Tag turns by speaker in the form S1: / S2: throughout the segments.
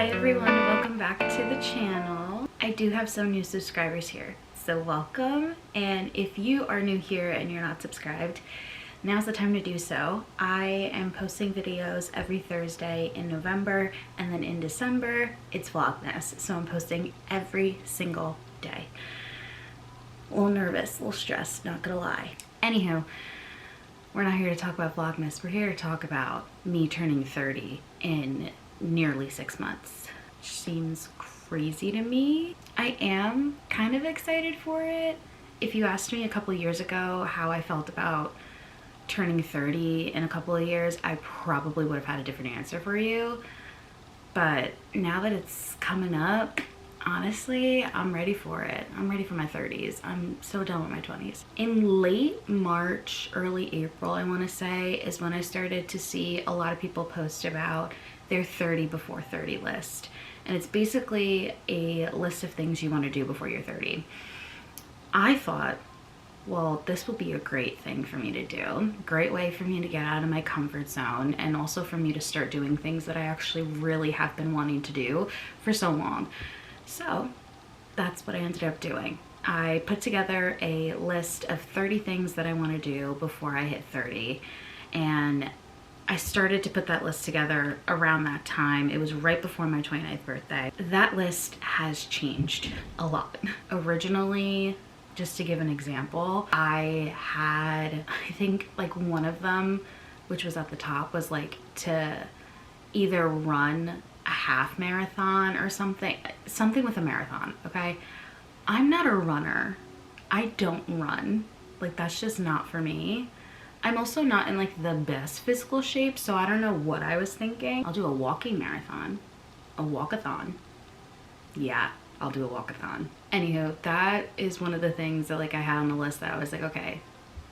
S1: Hi everyone, welcome back to the channel. I do have some new subscribers here, so welcome. And if you are new here and you're not subscribed, now's the time to do so. I am posting videos every Thursday in November, and then in December it's Vlogmas, so I'm posting every single day. A little nervous, a little stressed, not gonna lie. Anywho, we're not here to talk about Vlogmas, we're here to talk about me turning 30 in nearly 6 months. Which seems crazy to me. I am kind of excited for it. If you asked me a couple years ago how I felt about turning 30 in a couple of years, I probably would have had a different answer for you. But now that it's coming up, honestly, I'm ready for it. I'm ready for my 30s. I'm so done with my 20s. In late March, early April, I want to say, is when I started to see a lot of people post about their 30 before 30 list. And it's basically a list of things you want to do before you're 30. I thought, well, this will be a great thing for me to do. Great way for me to get out of my comfort zone, and also for me to start doing things that I actually really have been wanting to do for so long. So that's what I ended up doing. I put together a list of 30 things that I want to do before I hit 30. And I started to put that list together around that time. It was right before my 29th birthday. That list has changed a lot. Originally, just to give an example, I think like one of them, which was at the top, was like to either run a half marathon or something with a marathon, okay? I'm not a runner. I don't run. Like, that's just not for me. I'm also not in like the best physical shape, so I don't know what I was thinking. I'll do a walking marathon, a walkathon. Yeah, I'll do a walkathon. Anywho, that is one of the things that like I had on the list that I was like, okay,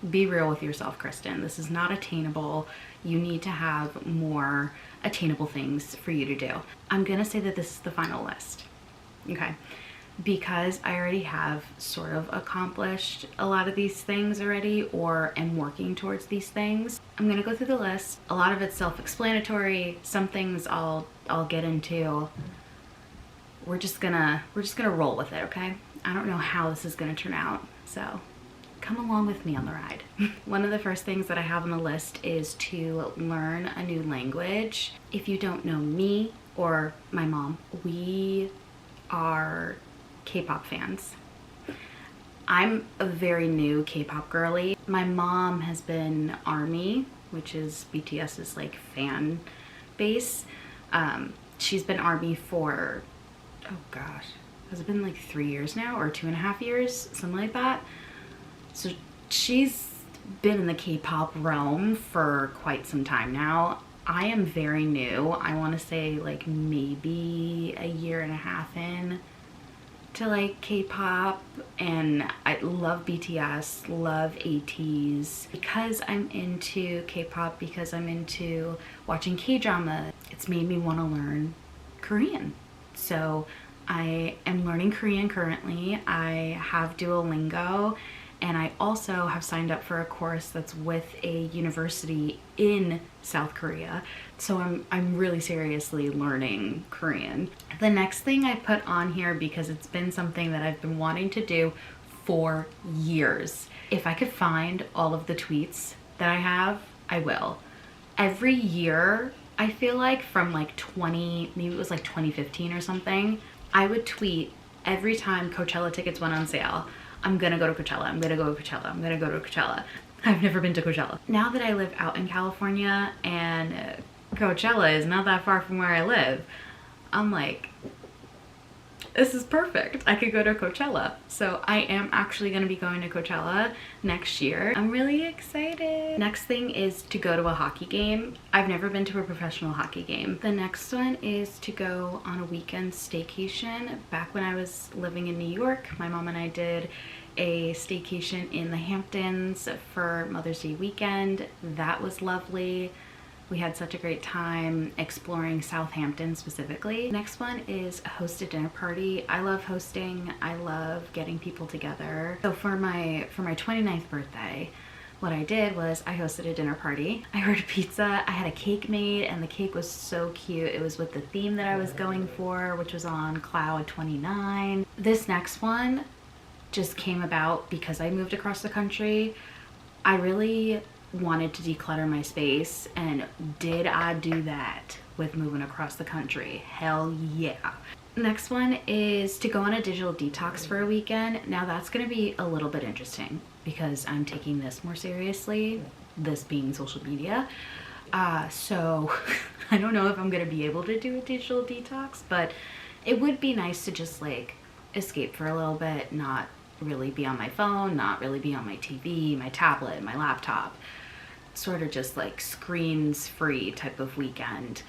S1: be real with yourself, Kristen. This is not attainable. You need to have more attainable things for you to do. I'm gonna say that this is the final list, okay? Because I already have sort of accomplished a lot of these things already, or am working towards these things. I'm gonna go through the list. A lot of it's self-explanatory. Some things I'll get into. We're just gonna roll with it, okay? I don't know how this is gonna turn out, so come along with me on the ride. One of the first things that I have on the list is to learn a new language. If you don't know me or my mom, we are K-pop fans. I'm a very new K-pop girly. My mom has been ARMY, which is BTS's like fan base. She's been ARMY for, oh gosh, has it been like 3 years now, or 2.5 years, something like that? So she's been in the K-pop realm for quite some time now. I am very new. I want to say like maybe 1.5 years in to like K-pop, and I love BTS, love ATEEZ. Because I'm into K-pop, because I'm into watching K-drama, it's made me want to learn Korean. So I am learning Korean currently. I have Duolingo, and I also have signed up for a course that's with a university in South Korea. So I'm really seriously learning Korean. The next thing I put on here, because it's been something that I've been wanting to do for years. If I could find all of the tweets that I have, I will. Every year, I feel like from like maybe it was like 2015 or something, I would tweet every time Coachella tickets went on sale. I'm gonna go to Coachella, I'm gonna go to Coachella, I'm gonna go to Coachella. I've never been to Coachella. Now that I live out in California and Coachella is not that far from where I live, I'm like, this is perfect. I could go to Coachella. So I am actually gonna be going to Coachella next year. I'm really excited. Next thing is to go to a hockey game. I've never been to a professional hockey game. The next one is to go on a weekend staycation. Back when I was living in New York, my mom and I did a staycation in the Hamptons for Mother's Day weekend. That was lovely. We had such a great time exploring Southampton specifically. Next one is host a dinner party. I love hosting. I love getting people together. So for my 29th birthday, what I did was I hosted a dinner party. I ordered pizza, I had a cake made, and the cake was so cute. It was with the theme that I was going for, which was on Cloud 29. This next one just came about because I moved across the country. I really wanted to declutter my space, and did I do that with moving across the country? Hell yeah. Next one is to go on a digital detox for a weekend. Now that's going to be a little bit interesting because I'm taking this more seriously, this being social media. So I don't know if I'm going to be able to do a digital detox, but it would be nice to just like escape for a little bit, not really be on my phone, not really be on my TV, my tablet, my laptop, sort of just like screens free type of weekend.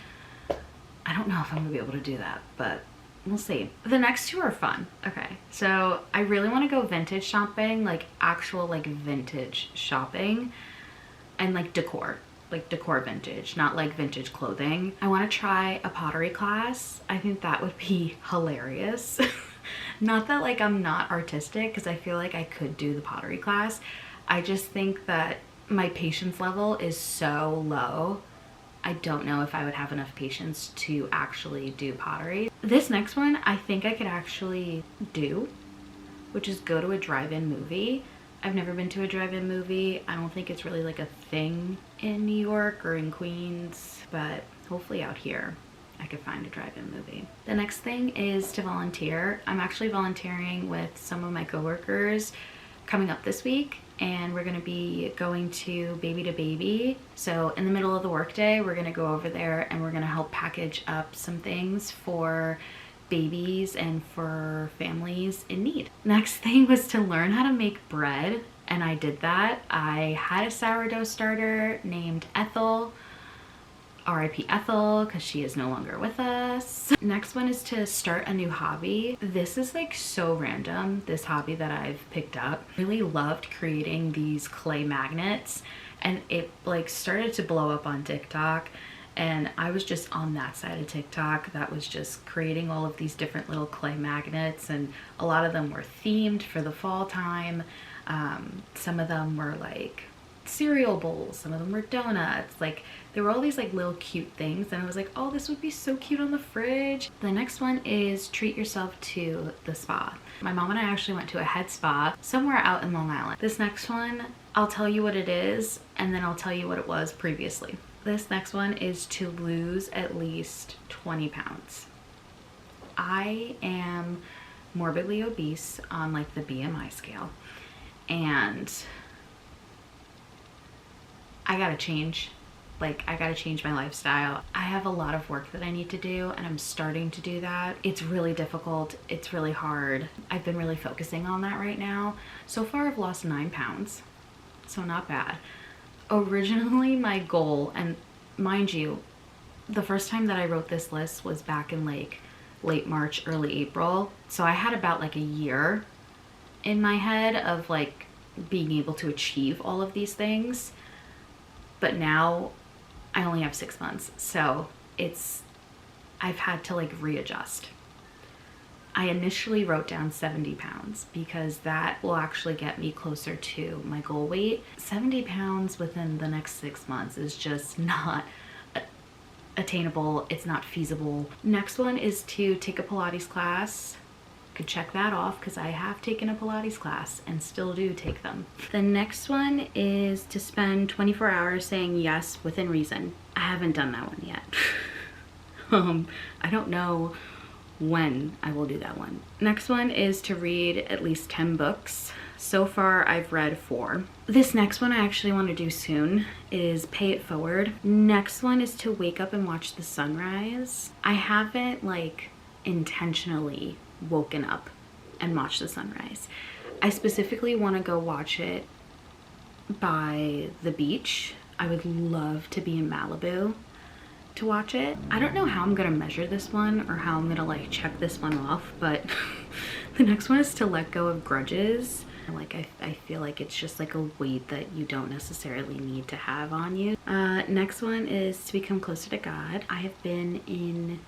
S1: I don't know if I'm gonna be able to do that, but we'll see. The next two are fun. Okay, so I really want to go vintage shopping, like actual like vintage shopping, and like decor vintage, not like vintage clothing. I want to try a pottery class. I think that would be hilarious. Not that like I'm not artistic, because I feel like I could do the pottery class. I just think that my patience level is so low. I don't know if I would have enough patience to actually do pottery. This next one I think I could actually do, which is go to a drive-in movie. I've never been to a drive-in movie. I don't think it's really like a thing in New York or in Queens, but hopefully out here I could find a drive-in movie. The next thing is to volunteer. I'm actually volunteering with some of my coworkers coming up this week, and we're gonna be going to Baby to Baby. So in the middle of the workday, we're gonna go over there and we're gonna help package up some things for babies and for families in need. Next thing was to learn how to make bread, and I did that. I had a sourdough starter named Ethel. R.I.P. Ethel, because she is no longer with us. Next one is to start a new hobby. This is like so random, this hobby that I've picked up. Really loved creating these clay magnets, and it like started to blow up on TikTok, and I was just on that side of TikTok that was just creating all of these different little clay magnets, and a lot of them were themed for the fall time. Some of them were like cereal bowls, some of them were donuts. Like there were all these like little cute things, and I was like, oh, this would be so cute on the fridge. The next one is treat yourself to the spa. My mom and I actually went to a head spa somewhere out in Long Island. This next one, I'll tell you what it is, and then I'll tell you what it was previously. This next one is to lose at least 20 pounds. I am morbidly obese on like the BMI scale, and I gotta change. Like, I gotta change my lifestyle. I have a lot of work that I need to do, and I'm starting to do that. It's really difficult. It's really hard. I've been really focusing on that right now. So far, I've lost 9 pounds, so not bad. Originally, my goal, and mind you, the first time that I wrote this list was back in like late March, early April. So I had about like a year in my head of like being able to achieve all of these things. But now I only have 6 months, so I've had to like readjust. I initially wrote down 70 pounds because that will actually get me closer to my goal weight. 70 pounds within the next 6 months is just not attainable. It's not feasible. Next one is to take a Pilates class. Could check that off because I have taken a Pilates class and still do take them. The next one is to spend 24 hours saying yes within reason. I haven't done that one yet. I don't know when I will do that one. Next one is to read at least 10 books. So far I've read 4. This next one I actually want to do soon is pay it forward. Next one is to wake up and watch the sunrise. I haven't like intentionally woken up and watched the sunrise. I specifically want to go watch it by the beach. I would love to be in Malibu to watch it. I don't know how I'm gonna measure this one or how I'm gonna like check this one off, but the next one is to let go of grudges. Like I feel like it's just like a weight that you don't necessarily need to have on you. Next one is to become closer to God. I have been in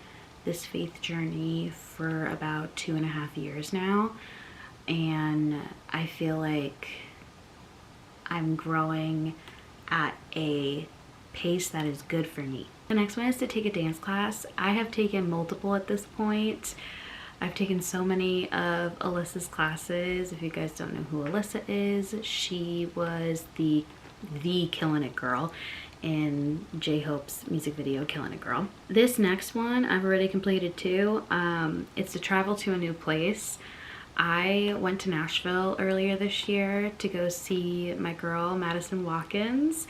S1: this faith journey for about 2.5 years now, and I feel like I'm growing at a pace that is good for me. The next one is to take a dance class. I have taken multiple at this point. I've taken so many of Alyssa's classes. If you guys don't know who Alyssa is, she was the Killin' It Girl in J-Hope's music video Killin' It Girl. This next one I've already completed too. It's to travel to a new place. I went to Nashville earlier this year to go see my girl Madison Watkins.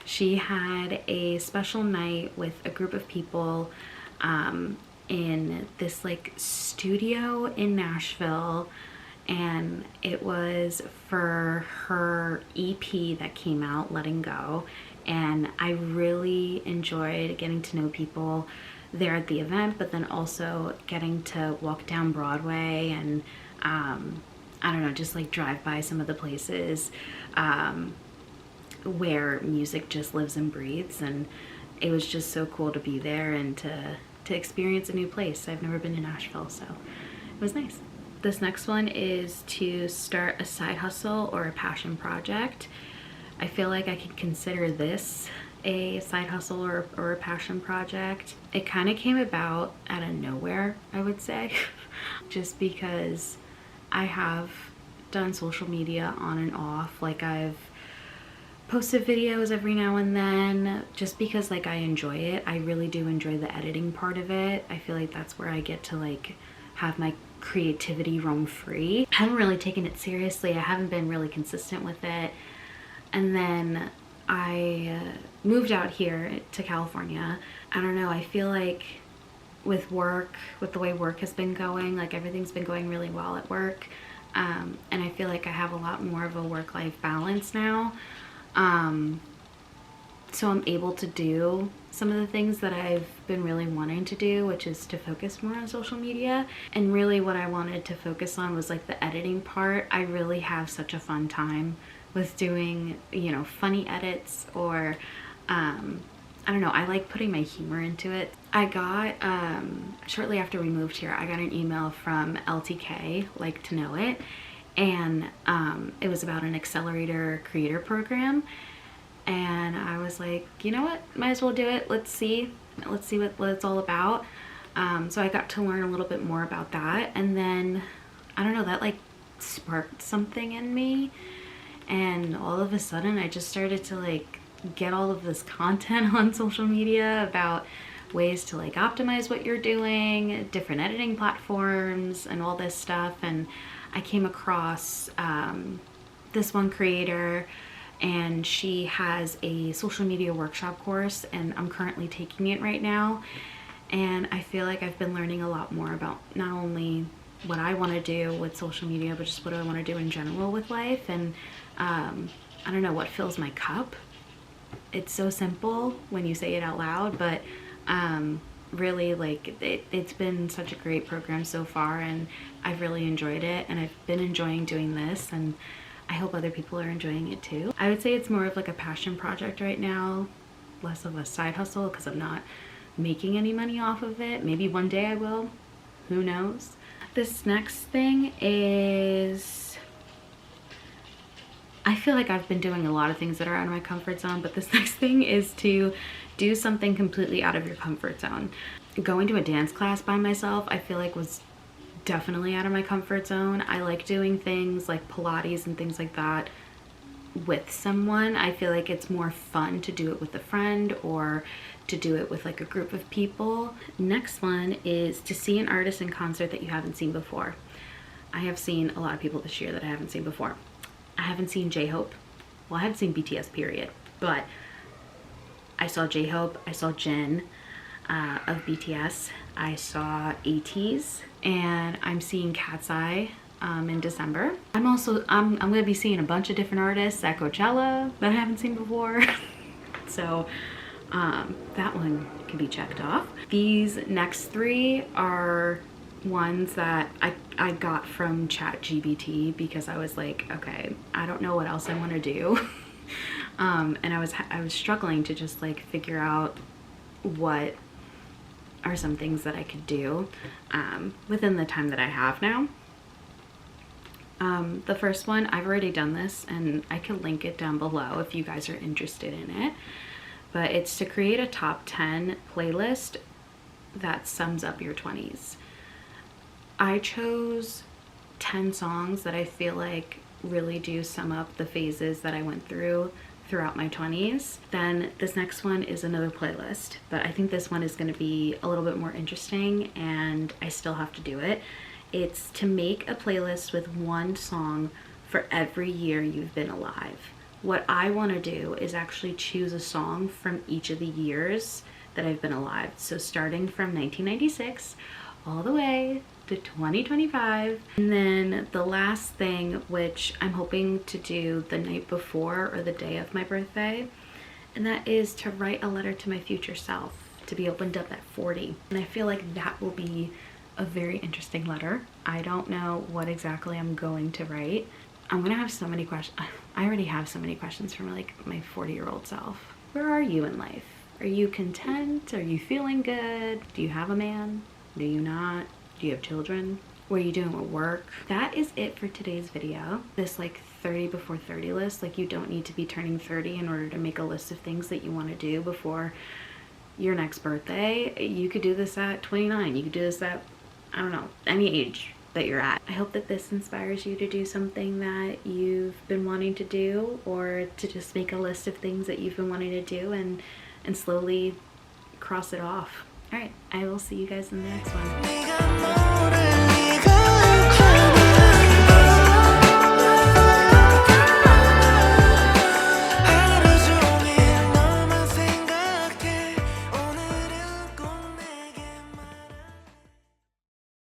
S1: She had a special night with a group of people in this like studio in Nashville, and it was for her EP that came out, Letting Go, and I really enjoyed getting to know people there at the event, but then also getting to walk down Broadway and I don't know, just like drive by some of the places where music just lives and breathes, and it was just so cool to be there and to experience a new place. I've never been to Nashville, so it was nice. This next one is to start a side hustle or a passion project. I feel like I could consider this a side hustle or a passion project. It kind of came about out of nowhere, I would say, just because I have done social media on and off. Like, I've posted videos every now and then just because like I enjoy it. I really do enjoy the editing part of it. I feel like that's where I get to like have my creativity roam free. I haven't really taken it seriously. I haven't been really consistent with it. And then I moved out here to California. I don't know, I feel like with work, with the way work has been going, like everything's been going really well at work. And I feel like I have a lot more of a work-life balance now. So I'm able to do some of the things that I've been really wanting to do, which is to focus more on social media. And really what I wanted to focus on was like the editing part. I really have such a fun time with doing, you know, funny edits, or I don't know, I like putting my humor into it. I got, shortly after we moved here, I got an email from LTK, Like to Know It, and it was about an accelerator creator program. And I was like, you know what, might as well do it. Let's see what it's all about. So I got to learn a little bit more about that, and then I don't know, that like sparked something in me, and all of a sudden I just started to like get all of this content on social media about ways to like optimize what you're doing, different editing platforms and all this stuff. And I came across this one creator, and she has a social media workshop course, and I'm currently taking it right now. And I feel like I've been learning a lot more about not only what I want to do with social media, but just what I want to do in general with life. And I don't know, what fills my cup. It's so simple when you say it out loud, but really, like, it's been such a great program so far, and I've really enjoyed it, and I've been enjoying doing this, and I hope other people are enjoying it too. I would say it's more of like a passion project right now, less of a side hustle, because I'm not making any money off of it. Maybe one day I will, who knows. This next thing is, I feel like I've been doing a lot of things that are out of my comfort zone, but this next thing is to do something completely out of your comfort zone. Going to a dance class by myself, I feel like was definitely out of my comfort zone. I like doing things like Pilates and things like that with someone. I feel like it's more fun to do it with a friend or to do it with like a group of people. Next one is to see an artist in concert that you haven't seen before. I have seen a lot of people this year that I haven't seen before. I haven't seen J-Hope. Well, I haven't seen BTS period, but I saw J-Hope, I saw Jin of BTS, I saw ATEEZ, and I'm seeing Cat's Eye in December. I'm gonna be seeing a bunch of different artists at Coachella that I haven't seen before. So that one can be checked off. These next three are ones that I got from ChatGPT because I was like, okay, I don't know what else I want to do. And I was struggling to just like figure out what are some things that I could do within the time that I have now. The first one, I've already done this and I can link it down below if you guys are interested in it. But it's to create a top 10 playlist that sums up your 20s. I chose 10 songs that I feel like really do sum up the phases that I went through throughout my 20s. Then this next one is another playlist, but I think this one is going to be a little bit more interesting and I still have to do it. It's to make a playlist with one song for every year you've been alive. What I want to do is actually choose a song from each of the years that I've been alive. So starting from 1996 all the way to 2025. And then the last thing, which I'm hoping to do the night before or the day of my birthday, and that is to write a letter to my future self to be opened up at 40. And I feel like that will be a very interesting letter. I don't know what exactly I'm going to write. I'm gonna have so many questions. I already have so many questions from like my 40-year-old self. Where are you in life? Are you content? Are you feeling good? Do you have a man? Do you not? Do you have children? What are you doing with work? That is it for today's video. This like 30 before 30 list, like you don't need to be turning 30 in order to make a list of things that you want to do before your next birthday. You could do this at 29. You could do this at, I don't know, any age that you're at. I hope that this inspires you to do something that you've been wanting to do, or to just make a list of things that you've been wanting to do and slowly cross it off. All right, I will see you guys in the next one.